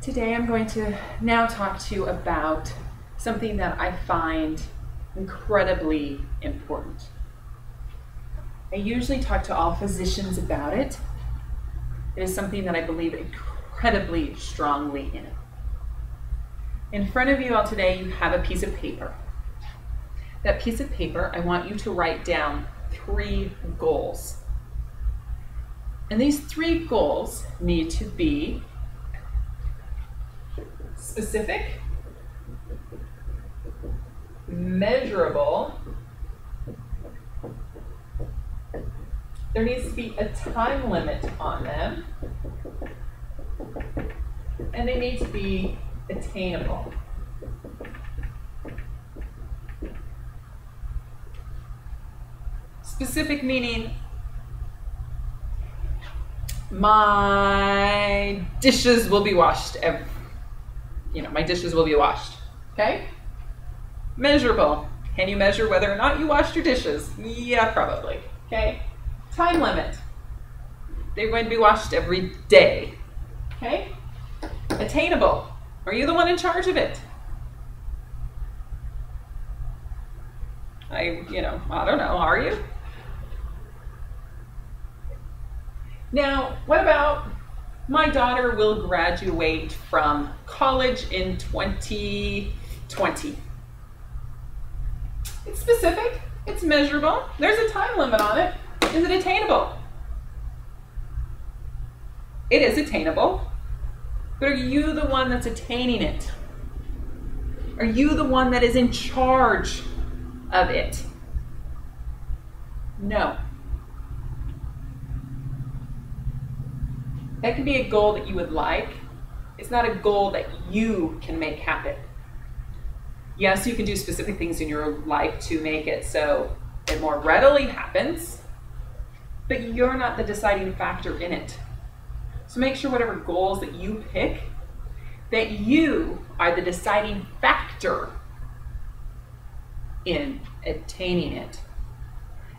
Today I'm going to now talk to you about something that I find incredibly important. I usually talk to all physicians about it. It is something that I believe incredibly strongly in. In front of you all today, you have a piece of paper. That piece of paper, I want you to write down 3 goals. And these 3 goals need to be specific, measurable. There needs to be a time limit on them, and they need to be attainable. Specific meaning my dishes will be washed my dishes will be washed, okay? Measurable. Can you measure whether or not you washed your dishes? Yeah, probably, okay? Time limit. They're going to be washed every day, okay? Attainable. Are you the one in charge of it? I don't know, are you? Now, what about my daughter will graduate from college in 2020. It's specific, it's measurable, there's a time limit on it. Is it attainable? It is attainable, but are you the one that's attaining it? Are you the one that is in charge of it? No. That could be a goal that you would like. It's not a goal that you can make happen. Yes, you can do specific things in your life to make it so it more readily happens, but you're not the deciding factor in it. So make sure whatever goals that you pick, that you are the deciding factor in attaining it.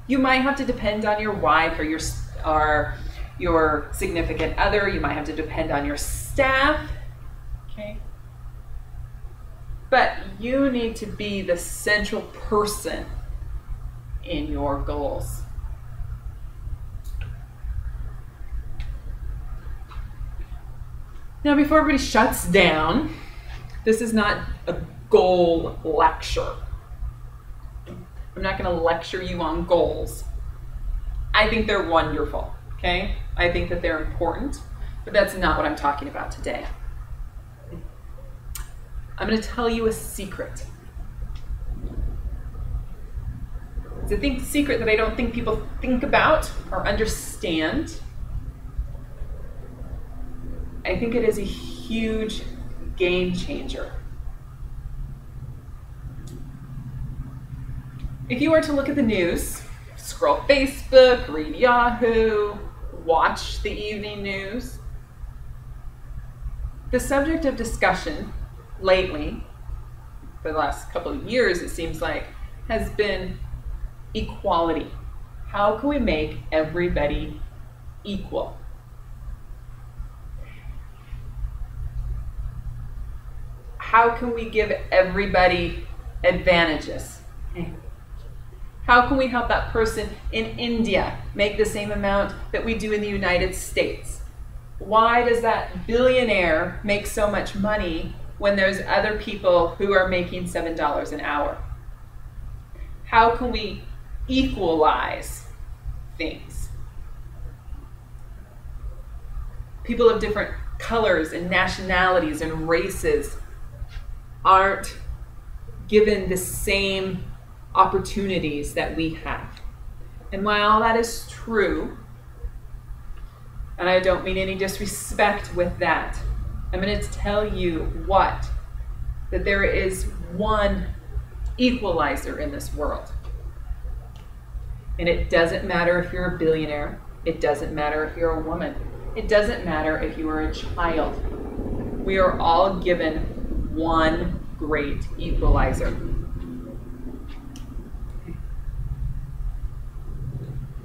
You might have to depend on your wife or your significant other. You might have to depend on your staff, okay? But you need to be the central person in your goals. Now, before everybody shuts down, this is not a goal lecture. I'm not going to lecture you on goals. I think they're wonderful, okay? I think that they're important, but that's not what I'm talking about today. I'm going to tell you a secret. It's a secret that I don't think people think about or understand. I think it is a huge game changer. If you were to look at the news, scroll Facebook, read Yahoo, watch the evening news, the subject of discussion lately, for the last couple of years it seems like, has been equality. How can we make everybody equal? How can we give everybody advantages? How can we help that person in India make the same amount that we do in the United States? Why does that billionaire make so much money when there's other people who are making $7 an hour? How can we equalize things? People of different colors and nationalities and races aren't given the same opportunities that we have. And while that is true, and I don't mean any disrespect with that, I'm going to tell you that there is one equalizer in this world. And it doesn't matter if you're a billionaire. It doesn't matter if you're a woman. It doesn't matter if you are a child. We are all given one great equalizer.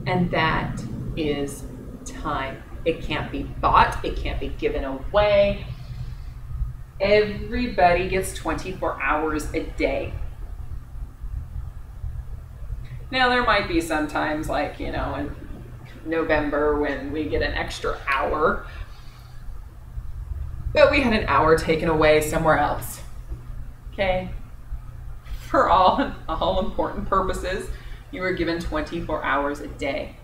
And that is time. It can't be bought. It can't be given away. Everybody gets 24 hours a day. Now, there might be sometimes, like, you know, in November when we get an extra hour, but we had an hour taken away somewhere else. Okay? For all important purposes, you were given 24 hours a day.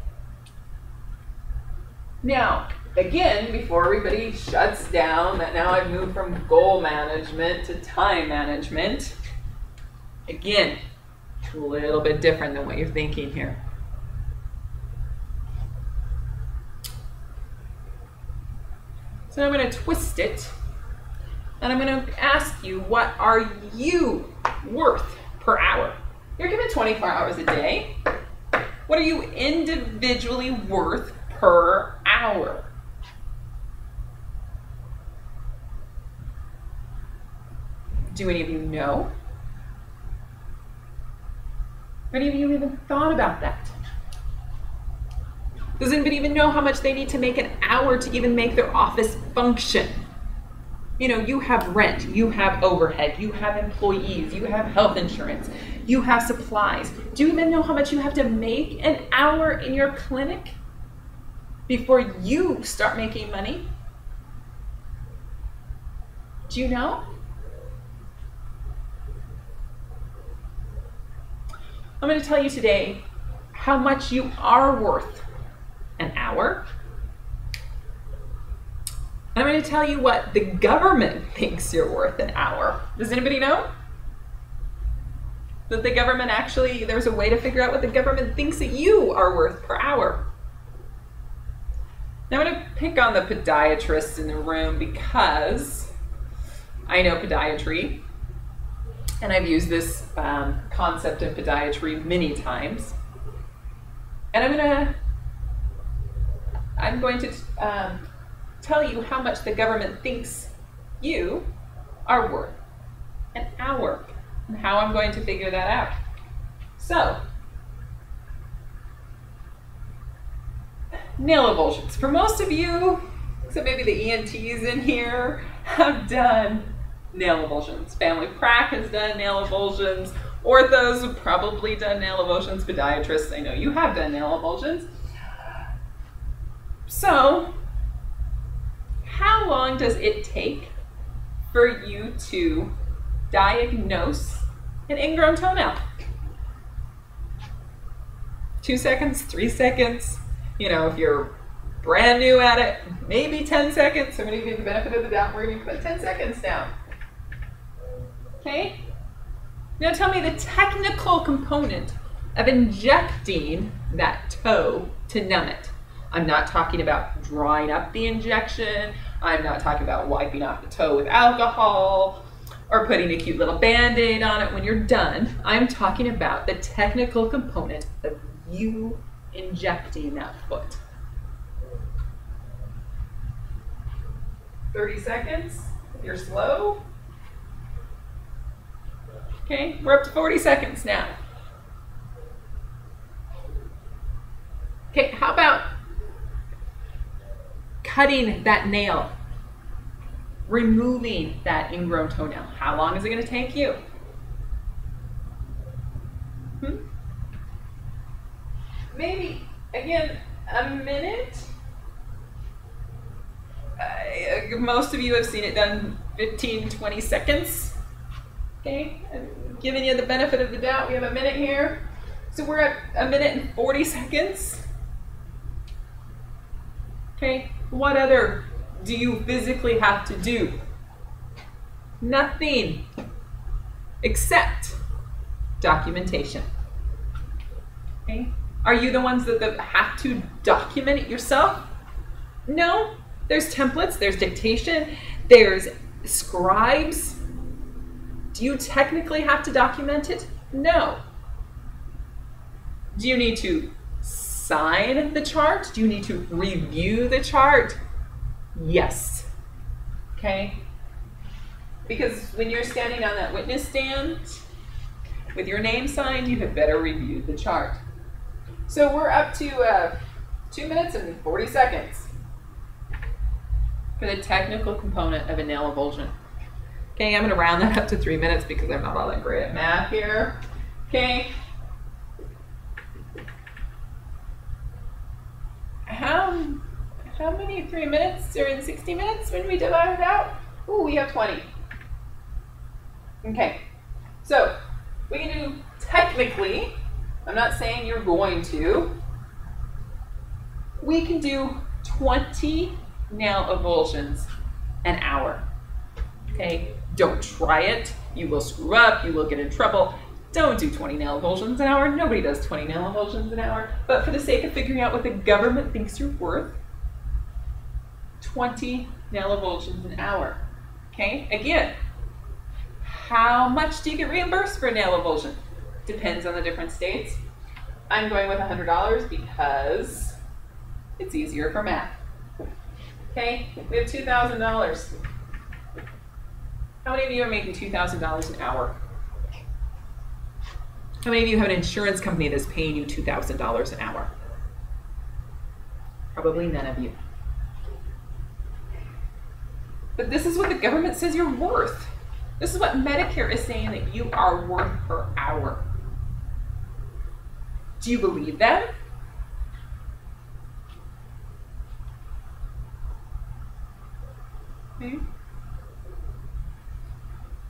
Now, again, before everybody shuts down that now I've moved from goal management to time management, again, a little bit different than what you're thinking here. So I'm going to twist it, and I'm going to ask you, what are you worth per hour? You're given 24 hours a day. What are you individually worth per hour? Do any of you know? Any of you even thought about that? Does anybody even know how much they need to make an hour to even make their office function? You know, you have rent, you have overhead, you have employees, you have health insurance, you have supplies. Do you even know how much you have to make an hour in your clinic before you start making money? Do you know? I'm going to tell you today how much you are worth an hour. And I'm going to tell you what the government thinks you're worth an hour. Does anybody know? That the government actually, there's a way to figure out what the government thinks that you are worth per hour. Now I'm going to pick on the podiatrists in the room because I know podiatry. And I've used this concept of podiatry many times. And I'm going to tell you how much the government thinks you are worth an hour and how I'm going to figure that out. So, nail avulsions. For most of you, except maybe the ENTs in here, have done nail avulsions. Family prac has done nail avulsions. Orthos have probably done nail avulsions. Podiatrists, I know you have done nail avulsions. So, how long does it take for you to diagnose an ingrown toenail? 2 seconds, 3 seconds? You know, if you're brand new at it, maybe 10 seconds. I'm going to give you the benefit of the doubt. We're going to put 10 seconds down. Okay? Now tell me the technical component of injecting that toe to numb it. I'm not talking about drying up the injection. I'm not talking about wiping off the toe with alcohol or putting a cute little Band-Aid on it when you're done. I'm talking about the technical component of you injecting that foot. 30 seconds, if you're slow. Okay, we're up to 40 seconds now. Okay, how about cutting that nail, removing that ingrown toenail? How long is it going to take you? Maybe, again, a minute. Most of you have seen it done 15, 20 seconds. Okay, I'm giving you the benefit of the doubt. We have a minute here. So we're at a minute and 40 seconds. Okay, what other do you physically have to do? Nothing except documentation. Okay, are you the ones that have to document it yourself? No, there's templates, there's dictation, there's scribes. Do you technically have to document it? No. Do you need to sign the chart? Do you need to review the chart? Yes. Okay? Because when you're standing on that witness stand with your name signed, you had better review the chart. So we're up to 2 minutes and 40 seconds for the technical component of a nail avulsion. Okay, I'm going to round that up to 3 minutes because I'm not all that great at math here. Okay. How many 3 minutes are in 60 minutes when we divide it out? Ooh, we have 20. Okay, so we can do technically, I'm not saying you're going to, we can do 20 nail avulsions an hour. Okay, don't try it. You will screw up, you will get in trouble. Don't do 20 nail avulsions an hour. Nobody does 20 nail avulsions an hour. But for the sake of figuring out what the government thinks you're worth, 20 nail avulsions an hour. Okay, again, how much do you get reimbursed for a nail avulsion? Depends on the different states. I'm going with $100 because it's easier for math. Okay, we have $2,000. How many of you are making $2,000 an hour? How many of you have an insurance company that's paying you $2,000 an hour? Probably none of you. But this is what the government says you're worth. This is what Medicare is saying that you are worth per hour. Do you believe that? Okay.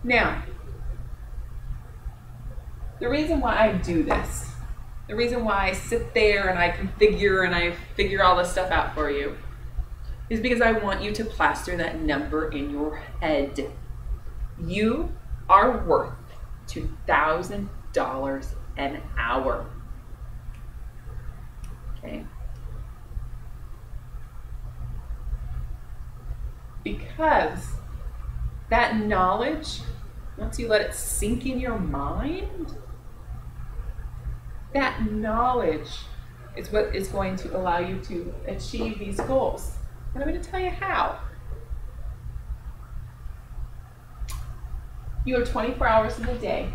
Now, the reason why I do this, the reason why I sit there and I configure and I figure all this stuff out for you, is because I want you to plaster that number in your head. You are worth $2,000 an hour. Okay? Because that knowledge, once you let it sink in your mind, that knowledge is what is going to allow you to achieve these goals. And I'm going to tell you how. You have 24 hours in a day.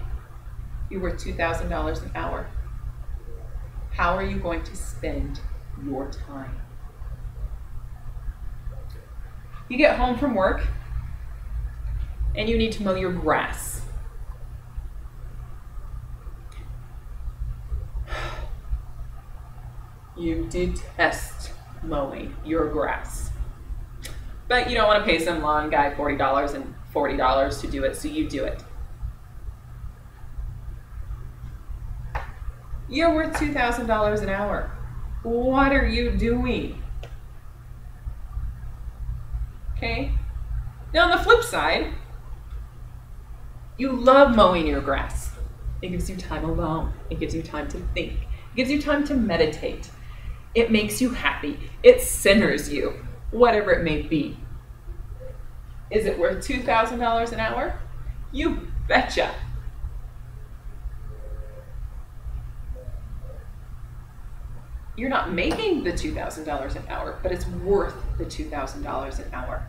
You're worth $2,000 an hour. How are you going to spend your time? You get home from work and you need to mow your grass. You detest mowing your grass. But you don't want to pay some lawn guy $40 and $40 to do it, so you do it. You're worth $2,000 an hour. What are you doing? Okay? Now on the flip side, you love mowing your grass. It gives you time alone. It gives you time to think. It gives you time to meditate. It makes you happy. It centers you, whatever it may be. Is it worth $2,000 an hour? You betcha. You're not making the $2,000 an hour, but it's worth the $2,000 an hour.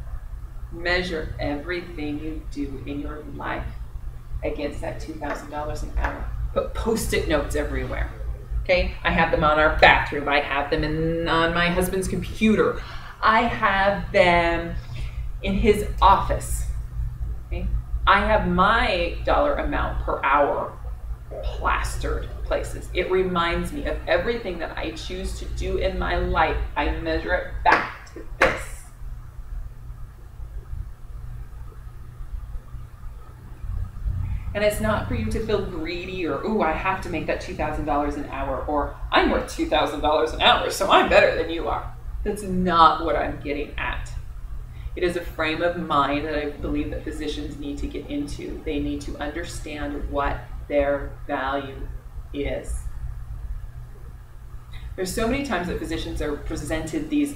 Measure everything you do in your life against that $2,000 an hour. Put Post-it notes everywhere. Okay, I have them on our bathroom. I have them on my husband's computer. I have them in his office. Okay, I have my dollar amount per hour plastered places. It reminds me of everything that I choose to do in my life. I measure it back to this. And it's not for you to feel greedy or, ooh, I have to make that $2,000 an hour, or I'm worth $2,000 an hour, so I'm better than you are. That's not what I'm getting at. It is a frame of mind that I believe that physicians need to get into. They need to understand what their value is. There's so many times that physicians are presented these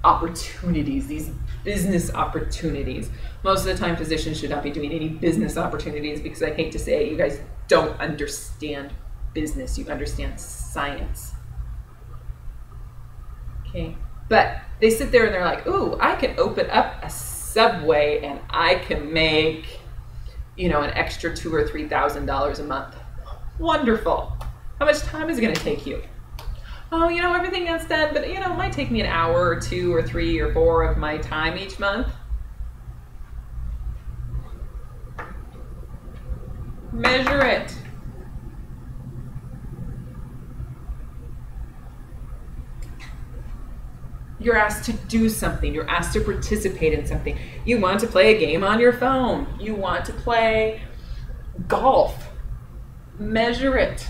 opportunities, these business opportunities. Most of the time physicians should not be doing any business opportunities, because I hate to say it, you guys don't understand business, you understand science. Okay, but they sit there and they're like, ooh, I can open up a Subway and I can make, an extra $2,000 or $3,000 a month. Wonderful. How much time is it going to take you? Oh, everything gets done, but it might take me an hour or 2 or 3 or 4 of my time each month. Measure it. You're asked to do something. You're asked to participate in something. You want to play a game on your phone. You want to play golf. Measure it.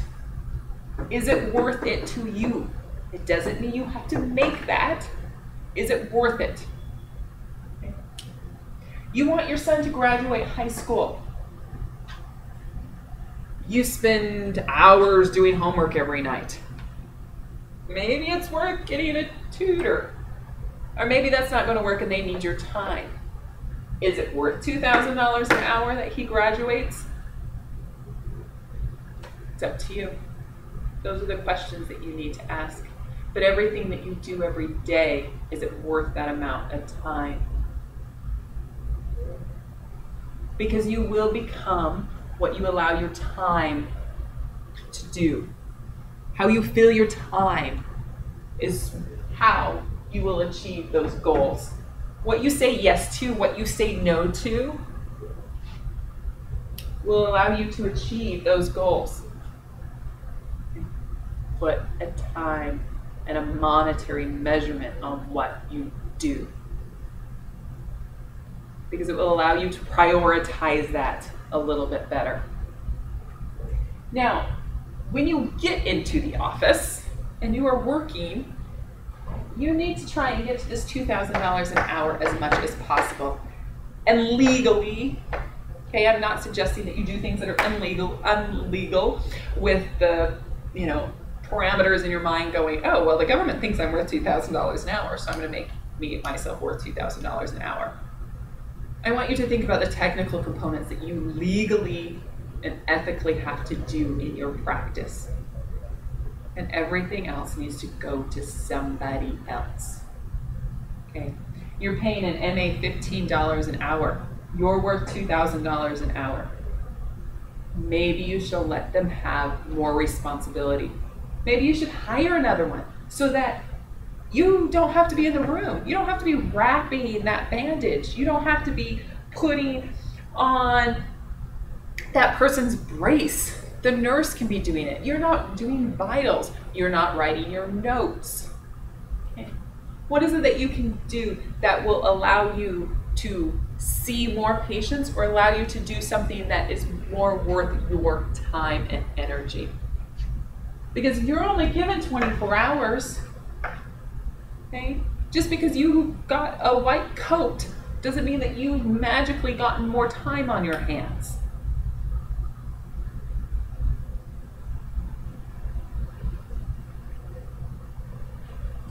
Is it worth it to you? It doesn't mean you have to make that. Is it worth it? Okay. You want your son to graduate high school. You spend hours doing homework every night. Maybe it's worth getting a tutor. Or maybe that's not going to work and they need your time. Is it worth $2,000 an hour that he graduates? It's up to you. Those are the questions that you need to ask. But everything that you do every day, is it worth that amount of time? Because you will become what you allow your time to do. How you fill your time is how you will achieve those goals. What you say yes to, what you say no to, will allow you to achieve those goals. Put a time and a monetary measurement on what you do. Because it will allow you to prioritize that a little bit better. Now, when you get into the office and you are working, you need to try and get to this $2,000 an hour as much as possible. And legally, okay, I'm not suggesting that you do things that are illegal with the, parameters in your mind going, oh, well, the government thinks I'm worth $2,000 an hour, so I'm going to make myself worth $2,000 an hour. I want you to think about the technical components that you legally and ethically have to do in your practice. And everything else needs to go to somebody else. Okay? You're paying an MA $15 an hour. You're worth $2,000 an hour. Maybe you shall let them have more responsibility. Maybe you should hire another one so that you don't have to be in the room. You don't have to be wrapping that bandage. You don't have to be putting on that person's brace. The nurse can be doing it. You're not doing vitals. You're not writing your notes. Okay. What is it that you can do that will allow you to see more patients or allow you to do something that is more worth your time and energy? Because you're only given 24 hours. Okay? Just because you got a white coat doesn't mean that you've magically gotten more time on your hands.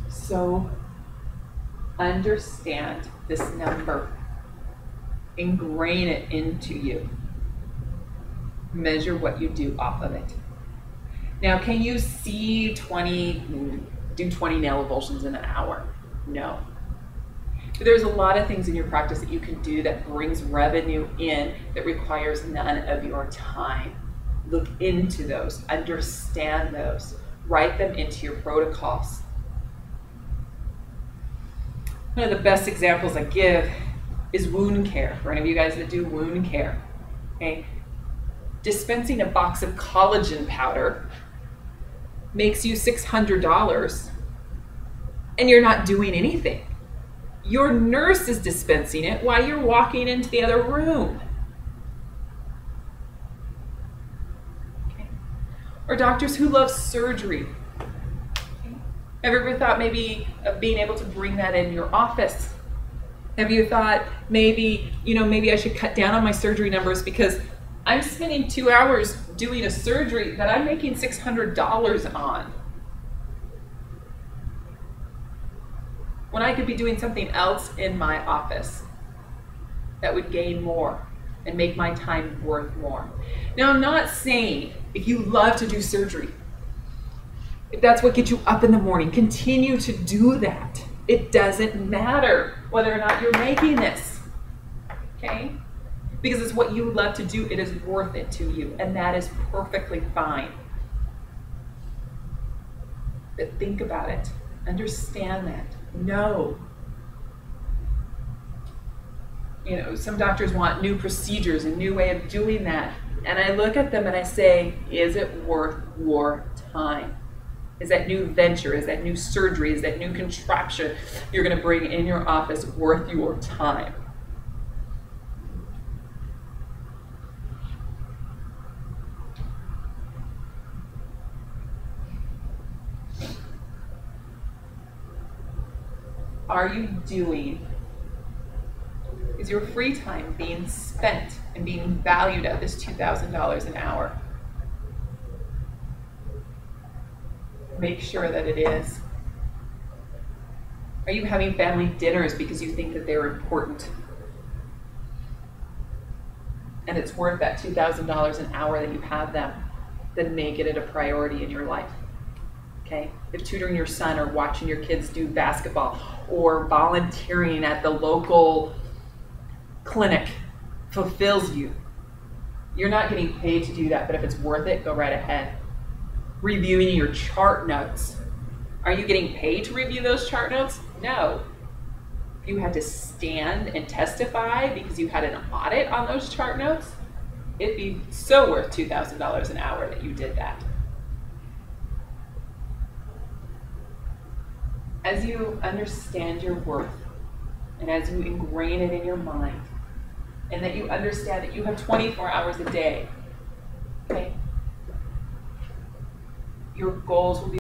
So understand this number. Ingrain it into you. Measure what you do off of it. Now, can you see do 20 nail avulsions in an hour? No. But there's a lot of things in your practice that you can do that brings revenue in that requires none of your time. Look into those, understand those, write them into your protocols. One of the best examples I give is wound care. For any of you guys that do wound care, okay? Dispensing a box of collagen powder makes you $600 and you're not doing anything. Your nurse is dispensing it while you're walking into the other room. Okay. Or doctors who love surgery. Okay. Have you ever thought maybe of being able to bring that in your office? Have you thought maybe I should cut down on my surgery numbers because I'm spending 2 hours doing a surgery that I'm making $600 on, when I could be doing something else in my office that would gain more and make my time worth more. Now, I'm not saying if you love to do surgery, if that's what gets you up in the morning, continue to do that. It doesn't matter whether or not you're making this, okay? Because it's what you love to do, it is worth it to you, and that is perfectly fine. But think about it, understand that, know. Some doctors want new procedures, a new way of doing that. And I look at them and I say, is it worth your time? Is that new venture, is that new surgery, is that new contraption you're going to bring in your office worth your time? Are you doing, is your free time being spent and being valued at this $2,000 an hour? Make sure that it is. Are you having family dinners because you think that they're important? And it's worth that $2,000 an hour that you have them, then make it a priority in your life. Okay? If tutoring your son or watching your kids do basketball or volunteering at the local clinic fulfills you, you're not getting paid to do that, but if it's worth it, go right ahead. Reviewing your chart notes. Are you getting paid to review those chart notes? No. If you had to stand and testify because you had an audit on those chart notes, it'd be so worth $2,000 an hour that you did that. As you understand your worth, and as you ingrain it in your mind, and that you understand that you have 24 hours a day, okay? Your goals will be